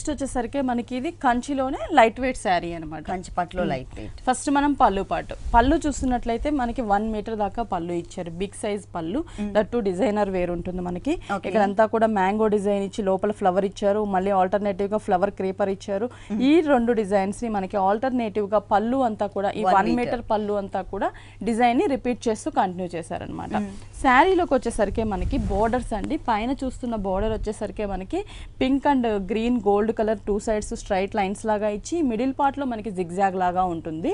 Next వచ్చేసరికి మనకి ఇది కంచిలోనే లైట్ వెయిట్ శారీ అనమాట. కంచి పట్టులో లైట్ వెయిట్. ఫస్ట్ మనం పళ్ళు పాటు పళ్ళు చూస్తున్నట్లయితే మనకి 1 మీటర్ దాకా పళ్ళు ఇచ్చారు. బిగ్ సైజ్ పళ్ళు, దట్టు డిజైనర్ వేర్ ఉంటుంది మనకి. ఇక్కడంతా కూడా మ్యాంగో డిజైన్ ఇచ్చి లోపల ఫ్లవర్ ఇచ్చారు. మళ్ళీ ఆల్టర్నేటివ్ గా ఫ్లవర్ క్రీపర్ ఇచ్చారు. ఈ 2 డిజైన్స్ ని మనకి ఆల్టర్నేటివ్ గా పళ్ళు అంతా కూడా ఈ 1 మీటర్ పళ్ళు అంతా కూడా డిజైన్ ని రిపీట్ చేస్తూ కంటిన్యూ చేశారనమాట. శారీలోకి వచ్చేసరికి మనకి బోర్డర్స్ అండి. పైన చూస్తున్న బోర్డర్ వచ్చేసరికి మనకి pink and green gold colour 2 sides straight lines లాగా ఇచ్చి మిడిల్ పార్ట్ లో మనకి జిగ్జాగ్ లాగా ఉంటుంది.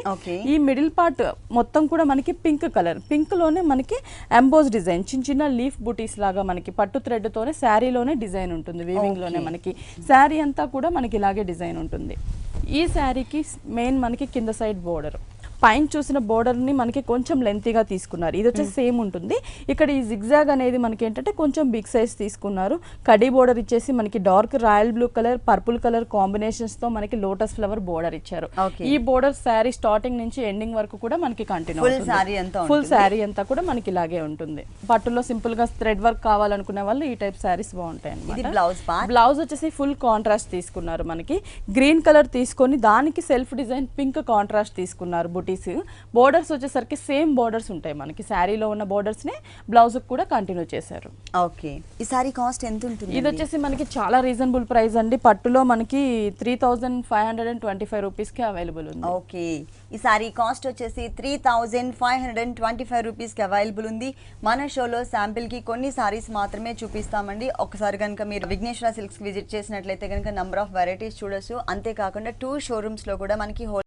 ఈ మిడిల్ పార్ట్ మొత్తం కూడా మనకి పింక్ కలర్, పింక్ లోనే మనకి ఎంబోస్ డిజైన్ చిన్న చిన్న లీఫ్ బుటీస్ లాగా మనకి పట్టు థ్రెడ్ తోనే శారీలోనే డిజైన్ ఉంటుంది. వీవింగ్ లోనే మనకి శారీ అంతా కూడా మనకి ఇలాగే డిజైన్ ఉంటుంది. ఈ శారీకి మెయిన్ మనకి కింద సైడ్ బోర్డర్, పైన చూసిన బోర్డర్ ని మనకి కొంచెం లెంతీగా తీసుకున్నారు. ఇది వచ్చేసి సేమ్ ఉంటుంది. ఇక్కడ ఈ జిగ్జాగ్ అనేది మనకి ఏంటంటే కొంచెం బిగ్ సైజ్ తీసుకున్నారు. కడీ బోర్డర్ ఇచ్చేసి మనకి dark royal blue colour, purple colour combinations తో మనకి లోటస్ ఫ్లవర్ బోర్డర్ ఇచ్చారు. ఈ బోర్డర్ శారీ స్టార్టింగ్ నుంచి ఎండింగ్ వరకు కూడా మనకి కంటిన్యూ అవుతుంది. ఫుల్ శారీ అంతా కూడా మనకి ఇలాగే ఉంటుంది. పట్టులో సింపుల్ గా థ్రెడ్ వర్క్ కావాలనుకునే వాళ్ళు ఈ టైప్ శారీస్ బాగుంటాయి అన్నమాట. బ్లౌజ్ వచ్చేసి ఫుల్ కాంట్రాస్ట్ తీసుకున్నారు. మనకి గ్రీన్ కలర్ తీసుకొని దానికి సెల్ఫ్ డిజైన్ పింక్ కాంట్రాస్ట్ తీసుకున్నారు. బోర్డర్స్ వచ్చేసరికి సేమ్ బోర్డర్స్ ఉంటాయి మనకి. శారీలో ఉన్న బోర్డర్స్ ని బ్లౌజ్ కూడా కంటిన్యూ చేశారు. ఓకే, ఈ సారీ కాస్ట్ ఎంత ఉంటుంది? ఇది వచ్చేసి మనకి చాలా రీజనబుల్ ప్రైస్ అండి. పట్టులో మనకి 3525 రూపీస్ కి అవైలబుల్ ఉంది. ఓకే, ఈ సారీ కాస్ట్ వచ్చేసి 3525 రూపీస్ కి అవైలబుల్ ఉంది. మన షోలో శాంపిల్ కి కొన్ని సారీస్ మాత్రమే చూపిస్తామండి. ఒకసారి కనుక మీరు విఘ్నేశ్వర సిల్క్స్ విజిట్ చేసినట్లయితే కనుక నంబర్ ఆఫ్ వెరైటీస్ చూడొచ్చు. అంతేకాకుండా 2 షోరూమ్స్ లో కూడా మనకి